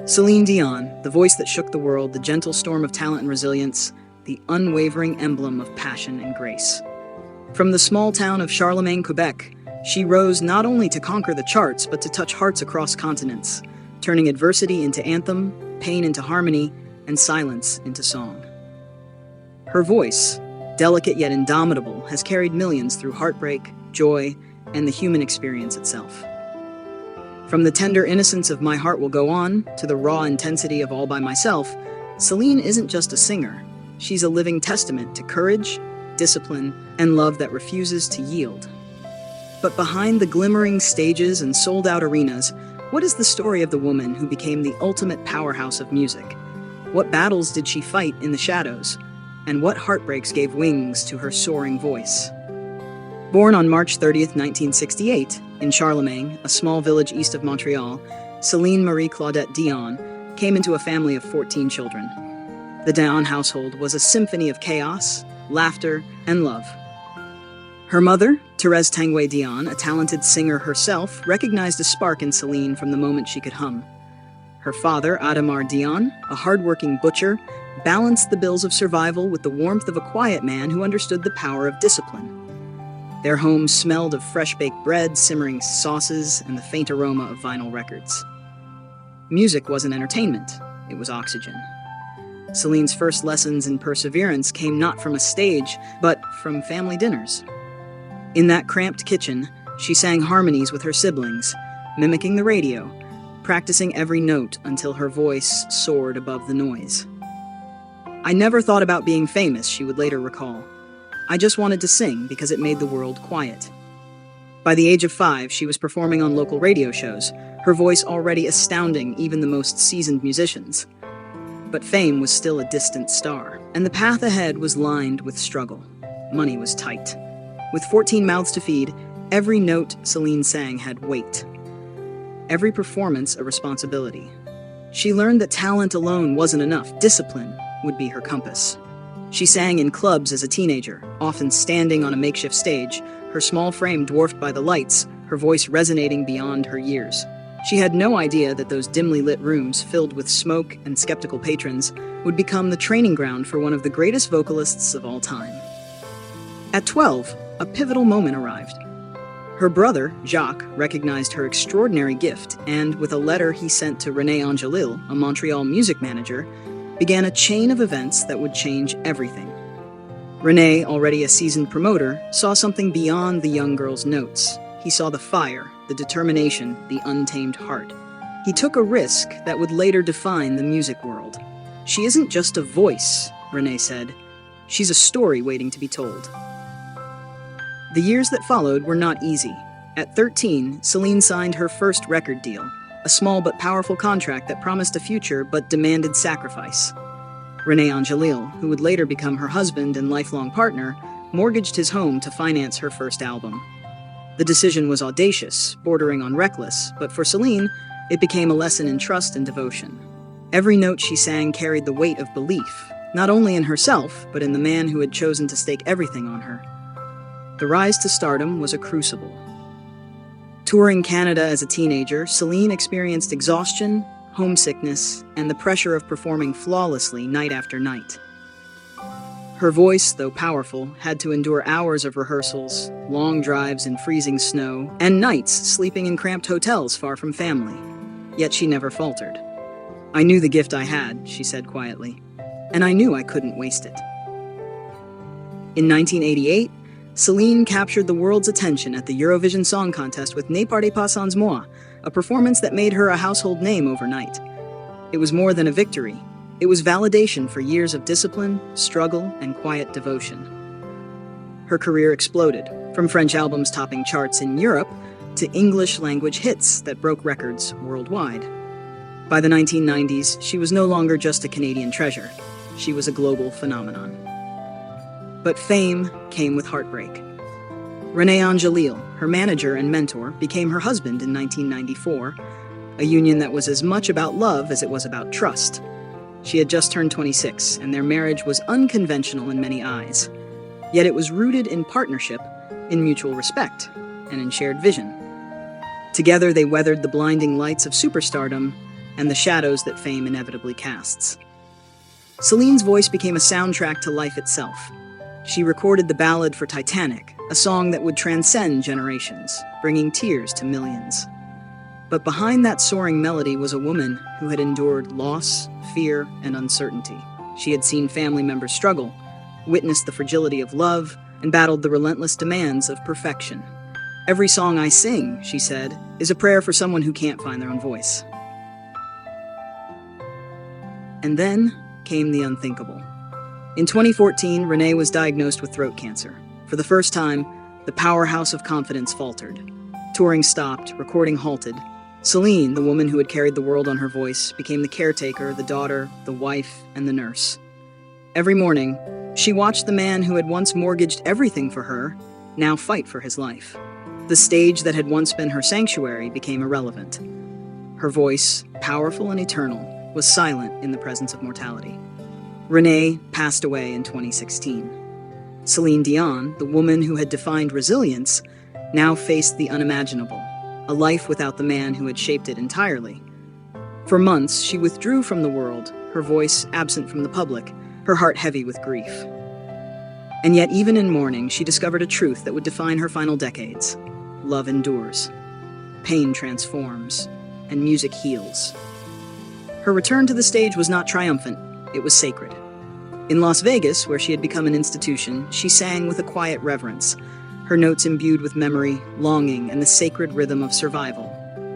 Celine Dion, the voice that shook the world, the gentle storm of talent and resilience, the unwavering emblem of passion and grace. From the small town of Charlemagne, Quebec, she rose not only to conquer the charts, but to touch hearts across continents, turning adversity into anthem, pain into harmony, and silence into song. Her voice, delicate yet indomitable, has carried millions through heartbreak, joy, and the human experience itself. From the tender innocence of My Heart Will Go On to the raw intensity of All By Myself, Celine isn't just a singer. She's a living testament to courage, discipline, and love that refuses to yield. But behind the glimmering stages and sold-out arenas, what is the story of the woman who became the ultimate powerhouse of music? What battles did she fight in the shadows? And what heartbreaks gave wings to her soaring voice? Born on March 30th, 1968, in Charlemagne, a small village east of Montreal, Celine Marie Claudette Dion came into a family of 14 children. The Dion household was a symphony of chaos, laughter, and love. Her mother, Thérèse Tanguay Dion, a talented singer herself, recognized a spark in Celine from the moment she could hum. Her father, Adamar Dion, a hardworking butcher, balanced the bills of survival with the warmth of a quiet man who understood the power of discipline. Their home smelled of fresh-baked bread, simmering sauces, and the faint aroma of vinyl records. Music wasn't entertainment, it was oxygen. Celine's first lessons in perseverance came not from a stage, but from family dinners. In that cramped kitchen, she sang harmonies with her siblings, mimicking the radio, practicing every note until her voice soared above the noise. "I never thought about being famous," she would later recall. "I just wanted to sing because it made the world quiet." By the age of 5, she was performing on local radio shows, her voice already astounding even the most seasoned musicians. But fame was still a distant star, and the path ahead was lined with struggle. Money was tight. With 14 mouths to feed, every note Celine sang had weight. Every performance a responsibility. She learned that talent alone wasn't enough. Discipline would be her compass. She sang in clubs as a teenager, often standing on a makeshift stage, her small frame dwarfed by the lights, her voice resonating beyond her years. She had no idea that those dimly lit rooms, filled with smoke and skeptical patrons, would become the training ground for one of the greatest vocalists of all time. At 12, a pivotal moment arrived. Her brother, Jacques, recognized her extraordinary gift, and with a letter he sent to René, a Montreal music manager, began a chain of events that would change everything. René, already a seasoned promoter, saw something beyond the young girl's notes. He saw the fire, the determination, the untamed heart. He took a risk that would later define the music world. "She isn't just a voice," René said. "She's a story waiting to be told." The years that followed were not easy. At 13, Celine signed her first record deal, a small but powerful contract that promised a future but demanded sacrifice. René Angelil, who would later become her husband and lifelong partner, mortgaged his home to finance her first album. The decision was audacious, bordering on reckless, but for Celine, it became a lesson in trust and devotion. Every note she sang carried the weight of belief, not only in herself, but in the man who had chosen to stake everything on her. The rise to stardom was a crucible. Touring Canada as a teenager, Celine experienced exhaustion, homesickness, and the pressure of performing flawlessly night after night. Her voice, though powerful, had to endure hours of rehearsals, long drives in freezing snow, and nights sleeping in cramped hotels far from family. Yet she never faltered. "I knew the gift I had," she said quietly, "and I knew I couldn't waste it." In 1988, Celine captured the world's attention at the Eurovision Song Contest with Ne Partez pas sans moi, a performance that made her a household name overnight. It was more than a victory. It was validation for years of discipline, struggle, and quiet devotion. Her career exploded, from French albums topping charts in Europe to English-language hits that broke records worldwide. By the 1990s, she was no longer just a Canadian treasure. She was a global phenomenon. But fame came with heartbreak. René Angelil, her manager and mentor, became her husband in 1994, a union that was as much about love as it was about trust. She had just turned 26, and their marriage was unconventional in many eyes. Yet it was rooted in partnership, in mutual respect, and in shared vision. Together they weathered the blinding lights of superstardom and the shadows that fame inevitably casts. Celine's voice became a soundtrack to life itself. She recorded the ballad for Titanic, a song that would transcend generations, bringing tears to millions. But behind that soaring melody was a woman who had endured loss, fear, and uncertainty. She had seen family members struggle, witnessed the fragility of love, and battled the relentless demands of perfection. "Every song I sing," she said, "is a prayer for someone who can't find their own voice." And then came the unthinkable. In 2014, René was diagnosed with throat cancer. For the first time, the powerhouse of confidence faltered. Touring stopped, recording halted. Celine, the woman who had carried the world on her voice, became the caretaker, the daughter, the wife, and the nurse. Every morning, she watched the man who had once mortgaged everything for her now fight for his life. The stage that had once been her sanctuary became irrelevant. Her voice, powerful and eternal, was silent in the presence of mortality. René passed away in 2016. Celine Dion, the woman who had defined resilience, now faced the unimaginable, a life without the man who had shaped it entirely. For months, she withdrew from the world, her voice absent from the public, her heart heavy with grief. And yet, even in mourning, she discovered a truth that would define her final decades. Love endures, pain transforms, and music heals. Her return to the stage was not triumphant, it was sacred. In Las Vegas, where she had become an institution, she sang with a quiet reverence, her notes imbued with memory, longing, and the sacred rhythm of survival.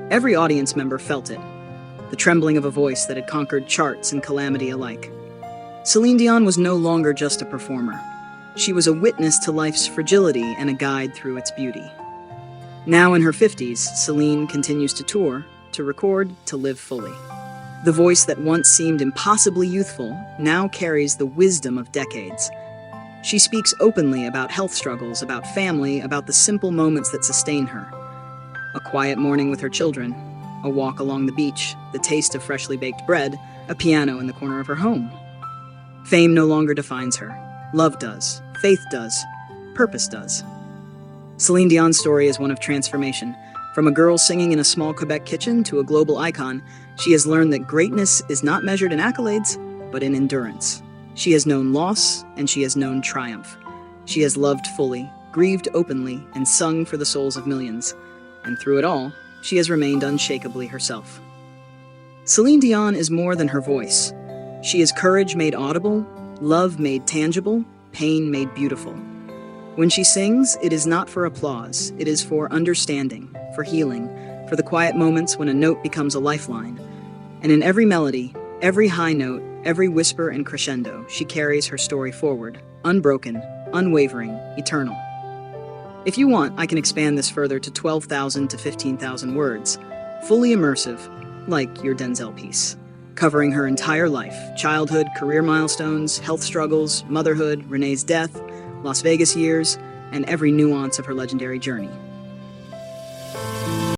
Every audience member felt it, the trembling of a voice that had conquered charts and calamity alike. Celine Dion was no longer just a performer. She was a witness to life's fragility and a guide through its beauty. Now in her 50s, Celine continues to tour, to record, to live fully. The voice that once seemed impossibly youthful now carries the wisdom of decades. She speaks openly about health struggles, about family, about the simple moments that sustain her. A quiet morning with her children, a walk along the beach, the taste of freshly baked bread, a piano in the corner of her home. Fame no longer defines her. Love does, faith does, purpose does. Celine Dion's story is one of transformation. From a girl singing in a small Quebec kitchen to a global icon, she has learned that greatness is not measured in accolades, but in endurance. She has known loss, and she has known triumph. She has loved fully, grieved openly, and sung for the souls of millions. And through it all, she has remained unshakably herself. Celine Dion is more than her voice. She is courage made audible, love made tangible, pain made beautiful. When she sings, it is not for applause, it is for understanding, for healing, for the quiet moments when a note becomes a lifeline. And in every melody, every high note, every whisper and crescendo, she carries her story forward, unbroken, unwavering, eternal. If you want, I can expand this further to 12,000 to 15,000 words, fully immersive, like your Denzel piece, covering her entire life, childhood, career milestones, health struggles, motherhood, René's death, Las Vegas years, and every nuance of her legendary journey.